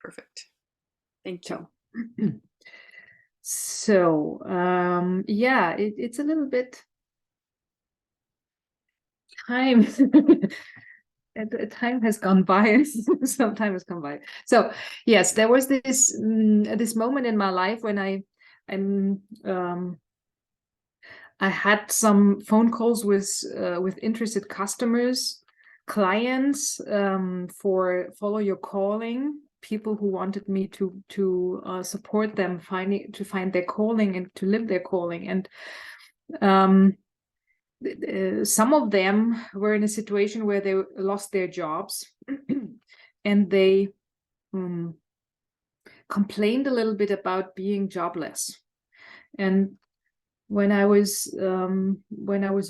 Perfect. Thank you. So yeah, it's a little bit time. Time has gone by. Some time has gone by. So yes, there was this moment in my life when I had some phone calls with interested customers, clients, for Follow Your Calling, people who wanted me to support them to find their calling and to live their calling. And some of them were in a situation where they lost their jobs and they complained a little bit about being jobless. And when I was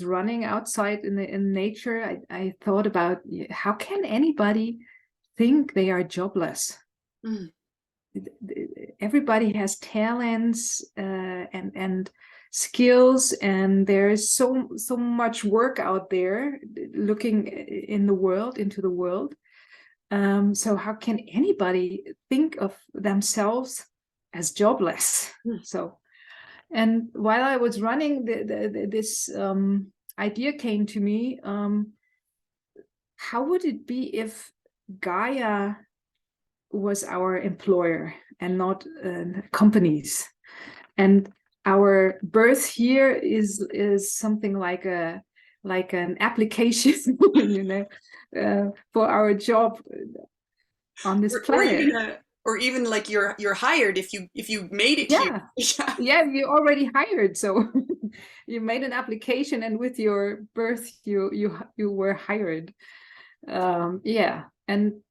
running outside in nature, I thought about, how can anybody think they are jobless? Everybody has talents and skills, and there is so much work out there looking into the world. So how can anybody think of themselves as jobless? So, and while I was running, this idea came to me. How would it be if Gaia was our employer and not companies? And our birth here is something like an application, for our job on this planet. Or even like you're hired if you made it here. Yeah, you already hired, so you made an application, and with your birth you were hired. Yeah, and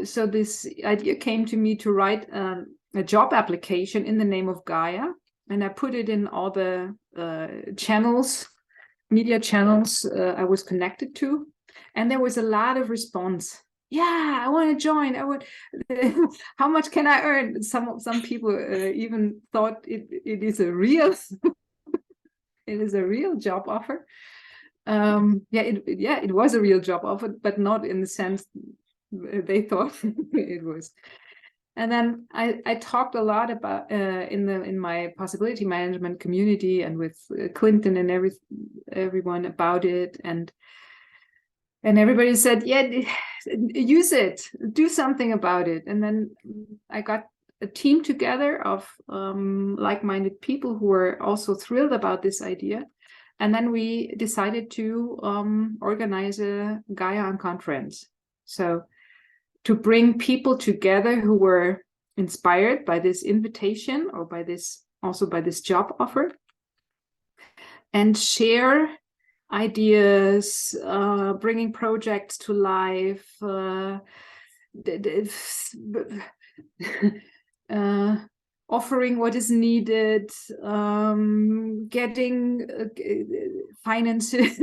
so this idea came to me to write a job application in the name of Gaia, and I put it in all the media channels I was connected to, and there was a lot of response. Yeah, I want to join. I would. How much can I earn? Some people even thought it is a real it is a real job offer. It was a real job offer, but not in the sense they thought it was. And then I talked a lot about in my possibility management community and with Clinton and everyone about it, and everybody said, yeah, use it, do something about it. And then I got a team together of like-minded people who were also thrilled about this idea. And then we decided to organize a Gaia Unconference. So to bring people together who were inspired by this invitation or by this job offer, and share ideas, bringing projects to life, offering what is needed, getting finances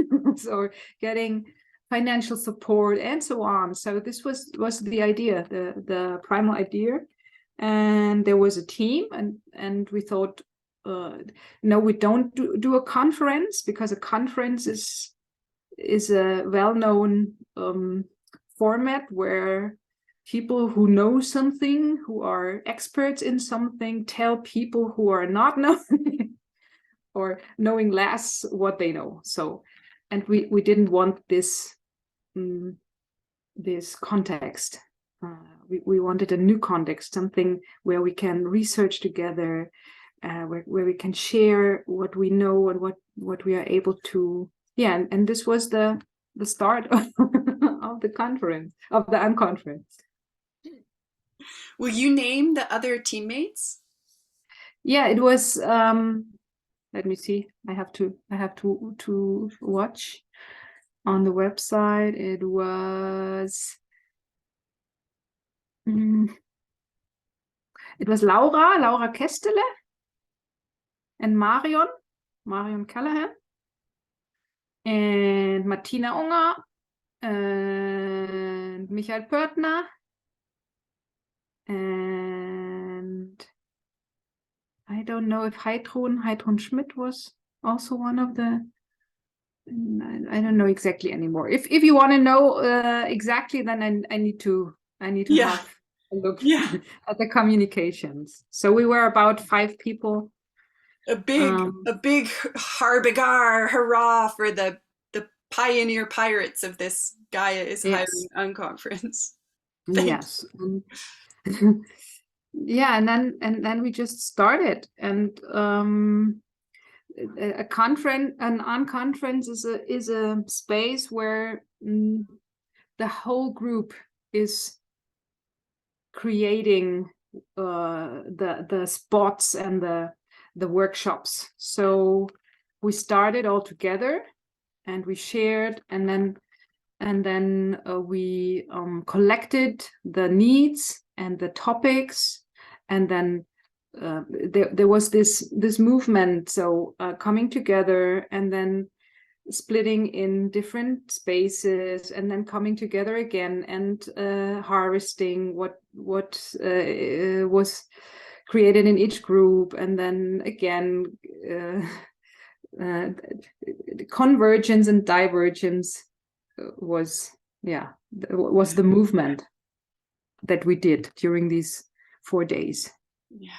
or getting financial support, and so on. So this was the idea, the primal idea. And there was a team, and we thought, no, we don't do a conference, because a conference is a well-known format where people who know something, who are experts in something, tell people who are not knowing or knowing less what they know. So, and we didn't want this context. We wanted a new context, something where we can research together, where we can share what we know and what we are able to. Yeah, and this was the start of the unconference. Will you name the other teammates? Yeah, it was. Let me see. I have to watch on the website. It was. It was Laura Kestele, and Marion Callahan, and Martina Unger, and Michael Pörtner, and I don't know if Heidrun Schmidt was also one of the. I don't know exactly anymore. If you want to know exactly, then I need to Yeah. have look Yeah. at the communications. So we were about 5 people. A big harbigar hurrah for the pioneer pirates of this Gaia is Hiring Yes, Unconference. Thank yes. Yeah, and then we just started, and a conference, an unconference is a space where the whole group is creating the spots and the workshops. So we started all together, and we shared, and then we collected the needs and the topics, and then there was this movement, so coming together and then splitting in different spaces and then coming together again and harvesting what was created in each group, and then again uh, convergence and divergence was the movement that we did during these 4 days. Yeah.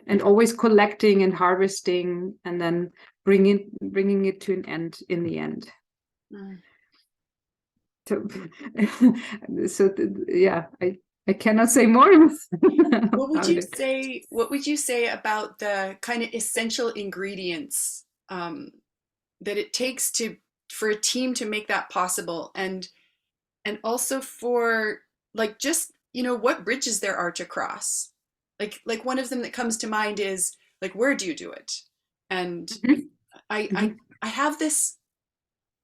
And always collecting and harvesting, and then bringing it to an end in the end. Mm. So yeah, I cannot say more about it. What would you say about the kind of essential ingredients that it takes for a team to make that possible, and also for like just what bridges there are to cross? Like one of them that comes to mind is like, where do you do it? And Mhm. I I Mhm. I have this,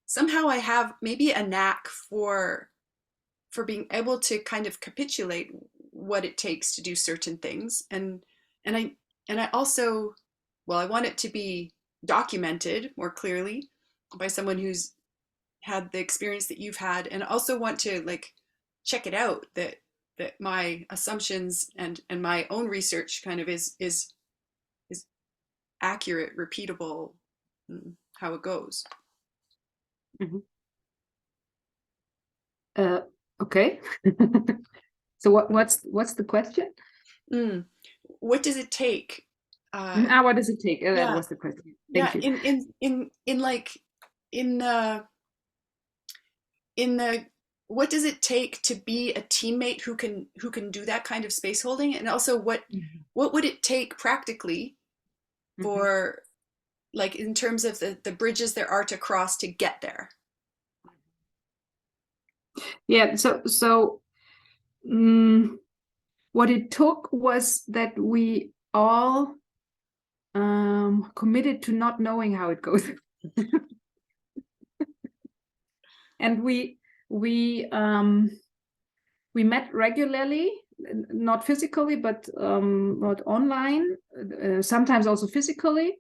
somehow I have maybe a knack for being able to kind of capitulate what it takes to do certain things, and I and I also, well, I want it to be documented more clearly by someone who's had the experience that you've had, and also want to like check it out that my assumptions and my own research kind of is accurate, repeatable, how it goes. Mhm. Uh, okay. So what's the question? Mm. What does it take? Uh, What does it take? That yeah, was the question. yeah. Thank you. In like in the in the what does it take to be a teammate who can do that kind of space holding, and also Mhm. what would it take practically Mhm. for, like, in terms of the bridges there are to cross to get there? Yeah. So mm, what it took was that we all committed to not knowing how it goes. And we met regularly, not physically, but online, sometimes also physically,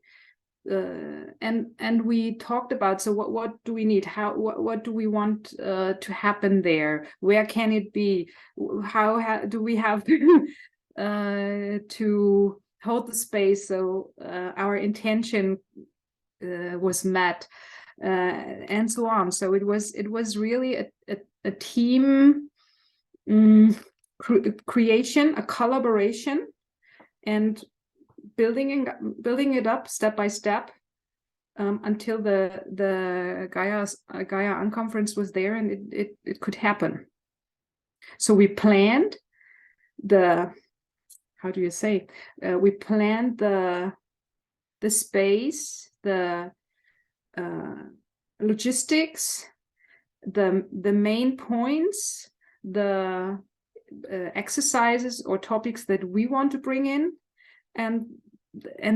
and we talked about, so what do we need, what do we want to happen there, where can it be, how do we have to hold the space, so our intention was met, and so on. So it was really a team creation, a collaboration, and building it up step by step, until the Gaia Unconference was there, and it could happen. So we planned the, how do you say, we planned the space, the uh, logistics, the main points, the exercises or topics that we want to bring in, and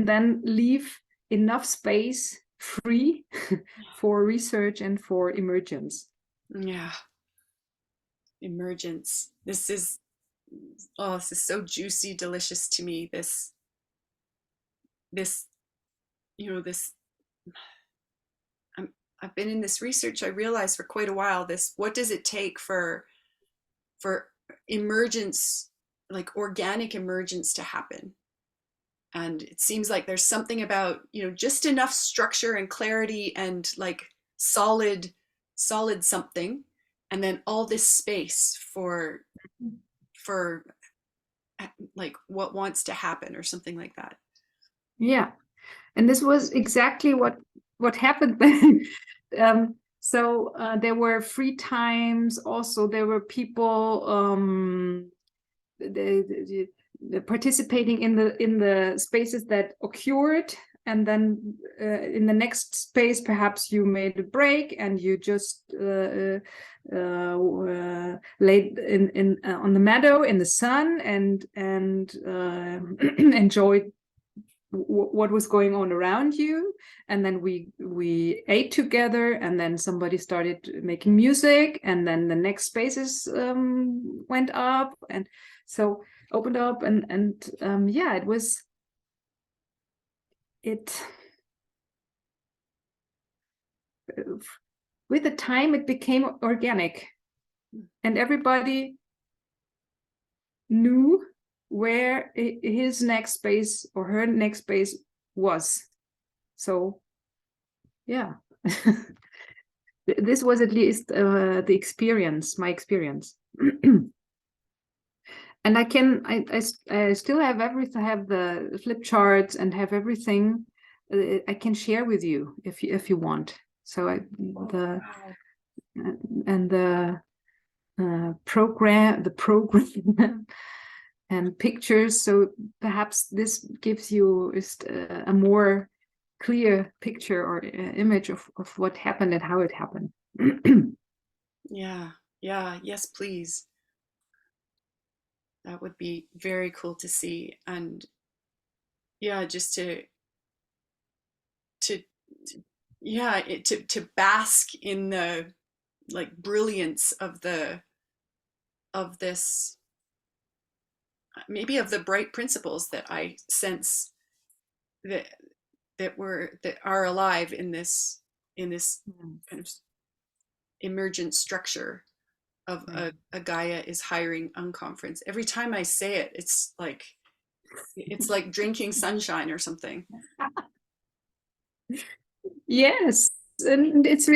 then leave enough space free for research and for emergence. Yeah, emergence. This is so juicy, delicious to me. This this I'm, I've been in this research, I realize, for quite a while. This, what does it take for emergence, like organic emergence, to happen? And it seems like there's something about just enough structure and clarity and like solid something, and then all this space for like what wants to happen or something like that. Yeah. And this was exactly what happened then. So there were free times. Also, there were people participating in the spaces that occurred, and then in the next space, perhaps you made a break and you just laid in on the meadow in the sun and enjoyed what was going on around you. And then we ate together, and then somebody started making music, and then the next spaces went up, and so opened up, and yeah, it was it with the time it became organic, and everybody knew where his next space or her next space was. So yeah. This was at least the experience, my experience. And I still have everything, have the flip charts and have everything. I can share with you if you want. So the Wow. and the program and pictures. So perhaps this gives you just a more clear picture or image of what happened and how it happened. Yeah. Yeah. Yes, please. That would be very cool to see. And yeah, just to yeah, to bask in the like brilliance of the of this, maybe of the bright principles that I sense that that are alive in this kind of emergent structure of a Gaia is Hiring Unconference. Every time I say it, it's like drinking sunshine or something. Yes, and it's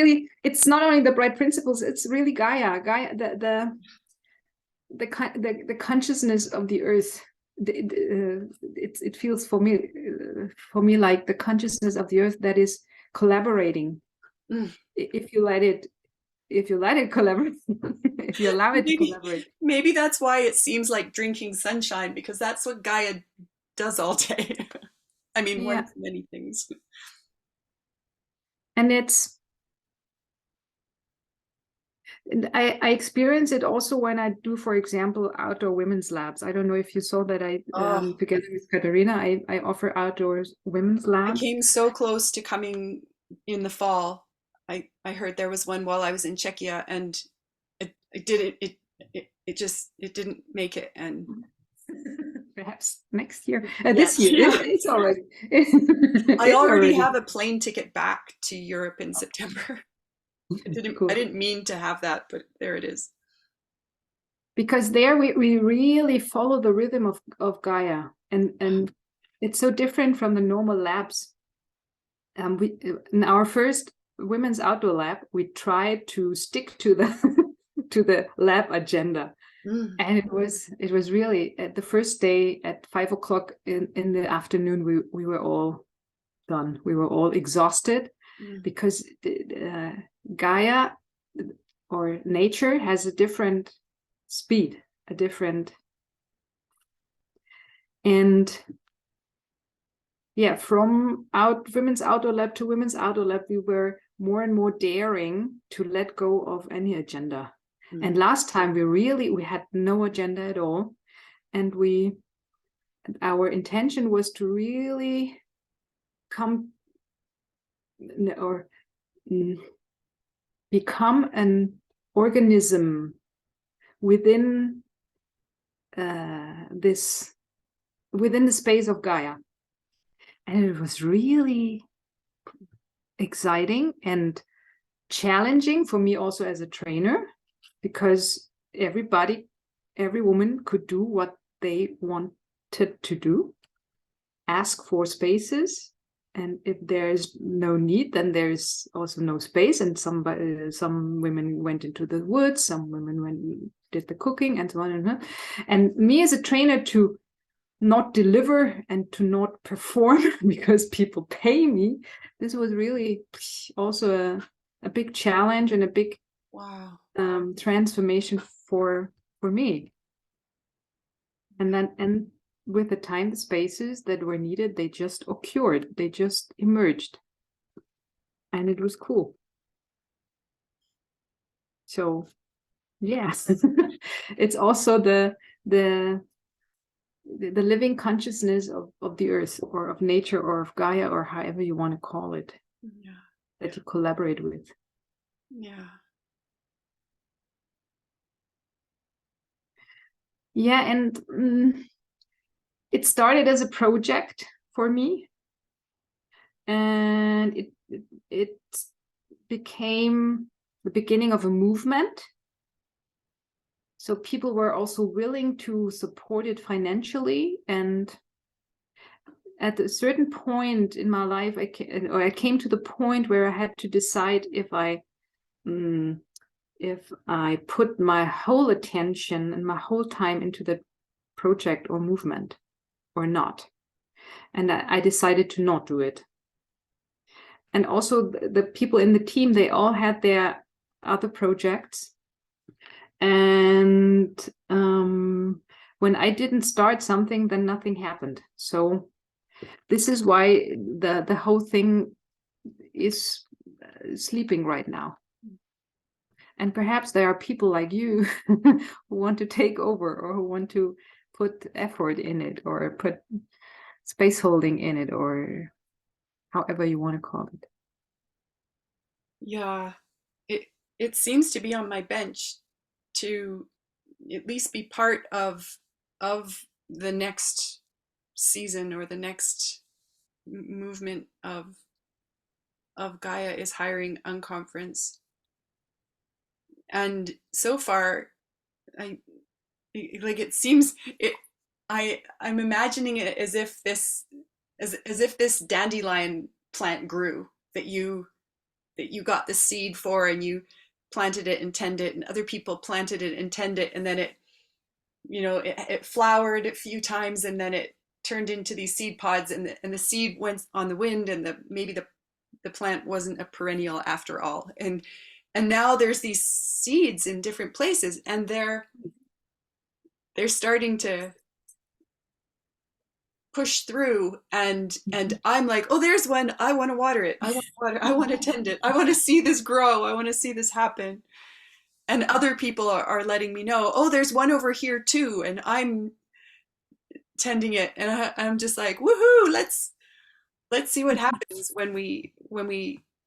not only the bright principles, it's really Gaia, the consciousness of the earth. It feels for me like the consciousness of the earth that is collaborating. Mm. If you let it collaborate, if you allow it to collaborate. Maybe that's why it seems like drinking sunshine, because that's what Gaia does all day. I mean, one Yeah, of many things. and I experience it also when I do, for example, outdoor women's labs. I don't know if you saw that Oh, together with Katarina, I offer outdoor women's I labs. came so close to coming in the fall. I heard there was one while I was in Czechia, and it didn't it just it didn't make it. And Perhaps next year, this yes, year, yeah. it's already, I it's already already have a plane ticket back to Europe in September. I cool. didn't mean to have that, but there it is. Because there we really follow the rhythm of Gaia, and it's so different from the normal labs. We in our first women's outdoor lab, we tried to stick to the to the lab agenda, Mm, and it was really at the first day at 5 o'clock in the afternoon, we were all done. We were all exhausted mm, because Gaia or nature has a different speed, a different, and yeah, from women's outdoor lab to women's outdoor lab, we were more and more daring to let go of any agenda. mm, And last time we had no agenda at all, and our intention was to really come or become an organism within within the space of Gaia. And it was really exciting and challenging for me also as a trainer, because every woman could do what they wanted to do, ask for spaces, and if there's no need, then there's also no space. And some women went into the woods, some women did the cooking, and so on. And me as a trainer to not deliver and to not perform because people pay me. This was really also a big challenge and a big Wow. transformation for me. And with the time, the spaces that were needed, they just occurred, they just emerged, and it was cool. So yeah, it's also the living consciousness of the earth or of nature or of Gaia or however you want to call it, Yeah. that you collaborate with. Yeah. Yeah, and it started as a project for me, and it became the beginning of a movement. So people were also willing to support it financially. And at a certain point in my life, I came to the point where I had to decide if I put my whole attention and my whole time into the project or movement or not. And I decided to not do it. And also the people in the team, they all had their other projects. And when I didn't start something, then nothing happened. So this is why the whole thing is sleeping right now. And perhaps there are people like you who want to take over or who want to put effort in it or put space holding in it or however you want to call it. Yeah. It it seems to be on my bench to at least be part of the next season or the next movement of Gaia is Hiring Unconference. And so far, I like it seems it. I'm imagining it as if this dandelion plant grew that you got the seed for and you planted it and tended it and other people planted it and tended it and then it flowered a few times and then it turned into these seed pods and the seed went on the wind and maybe the plant wasn't a perennial after all and now there's these seeds in different places and they're starting to push through and I'm like, oh, there's one. I want to water it. I want to water. I want to tend it. I want to see this grow. I want to see this happen. And other people are letting me know, oh, there's one over here too, and I'm tending it. And I'm just like, woohoo! Let's see what happens when we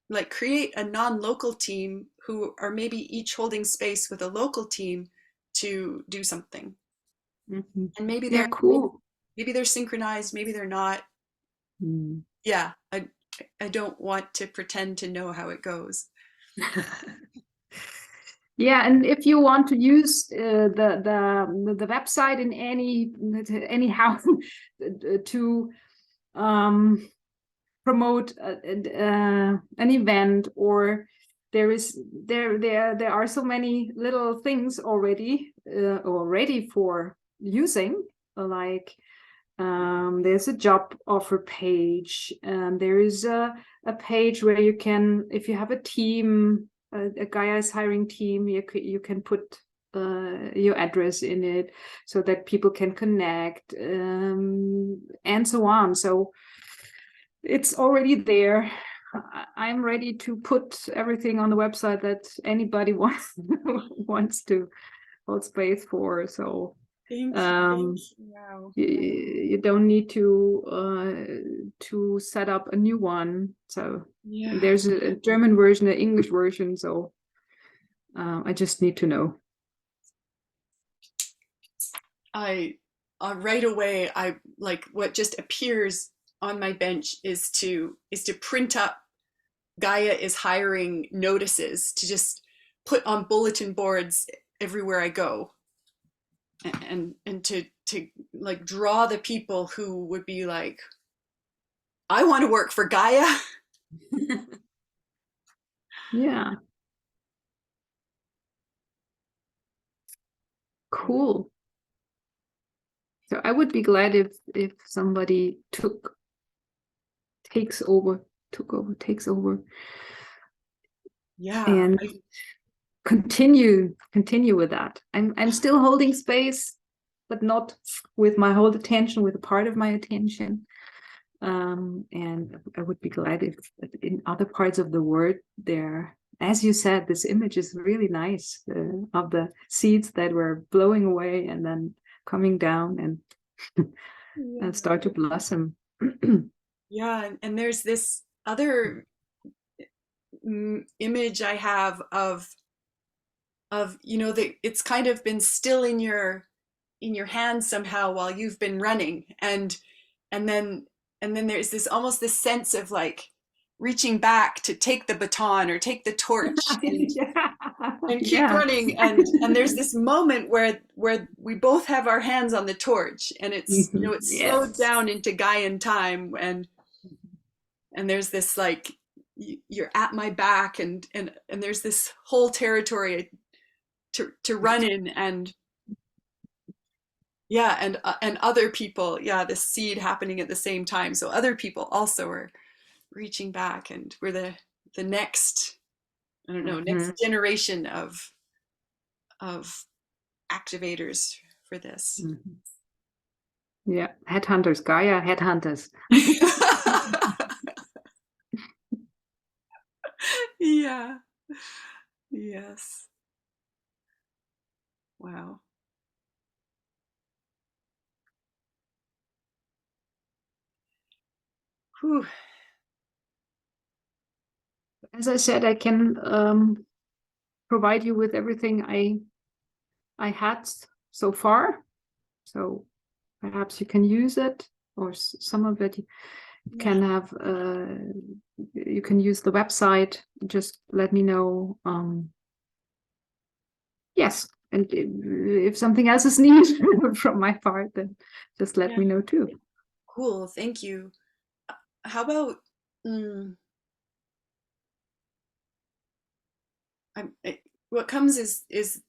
like create a non-local team who are maybe each holding space with a local team to do something. Mm-hmm. And maybe Yeah, cool. maybe they're synchronized, maybe they're not. Mm. Yeah, I don't want to pretend to know how it goes. Yeah, and if you want to use the website in anyhow to promote an event, or there are so many little things already for using, like there's a job offer page, and there is a page where you can, if you have a team, a Gaia is hiring team, you can put your address in it so that people can connect, and so on. So it's already there. I'm ready to put everything on the website that anybody wants to hold space for. So Thank you. um, Wow. you don't need to set up a new one. So Yeah. there's a German version, an English version. So I just need to know. I right away I like what just appears on my bench is to print up Gaia is hiring notices to just put on bulletin boards everywhere I go and to like draw the people who would be like, I want to work for Gaia. Yeah, cool. So I would be glad if somebody takes over, Yeah. and continue with that. I'm still holding space, but not with my whole attention, with a part of my attention. And I would be glad if in other parts of the world there, as you said, this image is really nice, of the seeds that were blowing away and then coming down and Yeah. start to blossom. Yeah, and there's this other image I have of that it's kind of been still in your hands somehow while you've been running, and then there's this almost this sense of like reaching back to take the baton or take the torch Yeah, and keep yeah. running, and there's this moment where we both have our hands on the torch, and it's it's slowed Yes. down into Gaian time, and there's this like you're at my back, and there's this whole territory to run in, and yeah, and other people, yeah, this seed happening at the same time, so other people also are reaching back, and we're the next, I don't know, Mhm. next generation of activators for this. Mhm. Yeah, headhunters, Gaia headhunters. Yeah. Yes. Wow. Whew. As I said, I can provide you with everything I had so far. So perhaps you can use it, or some of it. You Yeah. can have. You can use the website. Just let me know. Yes, and if something else is needed from my part, then just let Yeah. me know too. Cool. Thank you. How about mm, what comes is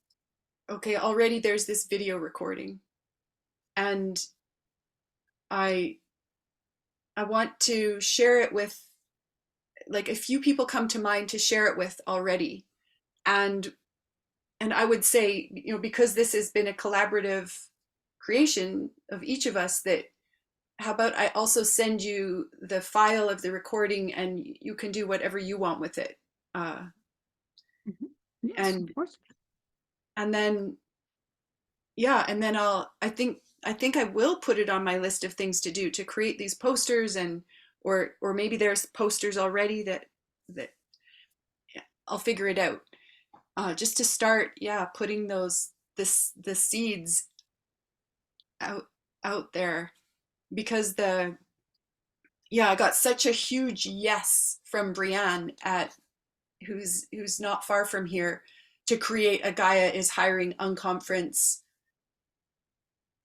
okay, already there's this video recording, and I I want to share it with, like, a few people come to mind to share it with already. And I would say, because this has been a collaborative creation of each of us, that how about I also send you the file of the recording and you can do whatever you want with it. Mhm. Yes, of And course. then yeah, and then I think I will put it on my list of things to do, to create these posters, and or maybe there's posters already that yeah, I'll figure it out. Just to start, yeah, putting the seeds out there, because I got such a huge yes from Brianne, who's not far from here, to create a Gaia Is Hiring Unconference,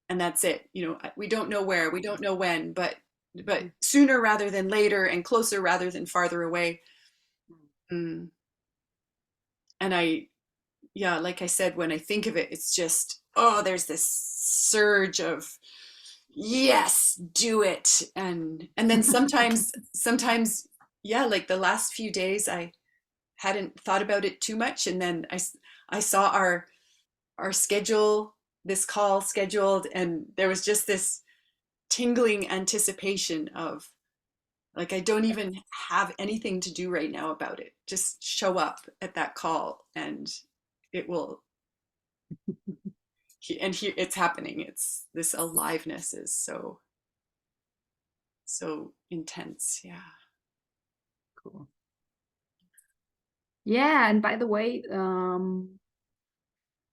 and that's it. We don't know where, we don't know when, but sooner rather than later, and closer rather than farther away. Mm. And yeah, like I said, when I think of it, it's just, oh, there's this surge of yes, do it. And then sometimes yeah, like the last few days I hadn't thought about it too much, and then I saw our schedule, this call scheduled, and there was just this tingling anticipation of, like, I don't even have anything to do right now about it. Just show up at that call and it will, and here it's happening. It's this aliveness is so intense. Yeah. Cool. Yeah, and by the way,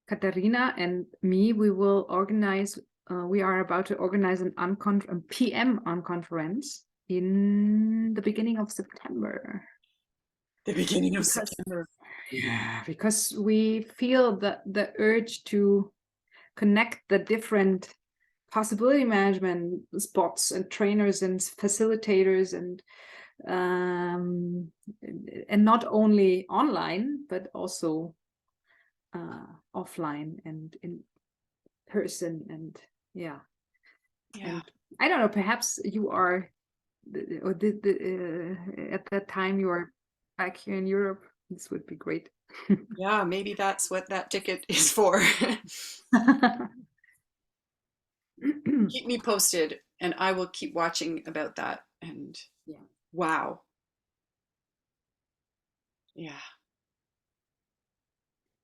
Katarina and me, we will organize. We are about to organize a PM unconference in the beginning of September. The beginning of Because September. because we feel the urge to connect the different possibility management spots and trainers and facilitators, and not only online but also offline and in person, and yeah, Yeah. And I don't know, perhaps you are, or at that time you are back here in Europe. This would be great. Yeah, maybe that's what that ticket is for. Keep me posted and I will keep watching about that. And Yeah. wow. Yeah.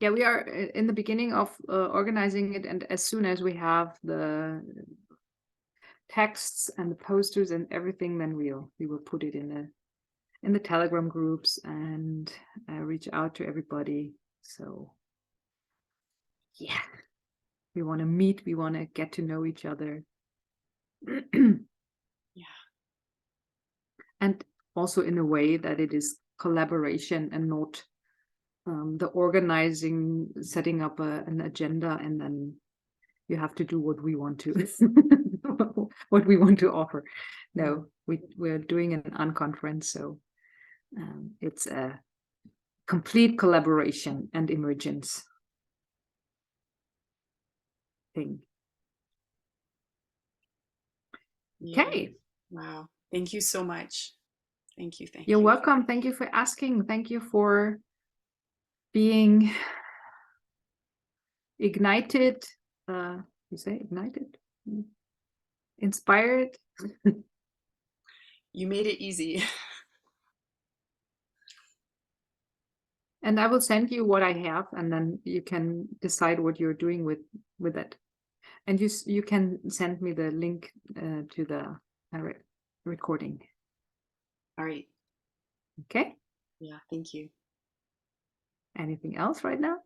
Yeah, we are in the beginning of organizing it, and as soon as we have the texts and the posters and everything, then we will put it in the Telegram groups and reach out to everybody. So yeah, we want to meet, we want to get to know each other. Yeah. And also in a way that it is collaboration and not the organizing, setting up an agenda, and then you have to do what we want to what we want to offer. No, we're doing an unconference, so it's a complete collaboration and emergence thing. Yeah. Okay. Wow. Thank you so much. Thank you. Thank You're you. welcome. Thank you for asking. Thank you for being ignited. You say ignited? Inspired? You made it easy. And I will send you what I have, and then you can decide what you're doing with it. And you can send me the link to the recording. All right. Okay. Yeah. Thank you. Anything else right now?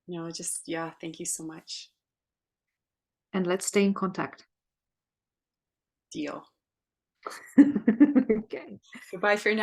No, just, yeah. Thank you so much. And let's stay in contact. Deal. Okay. Goodbye for now.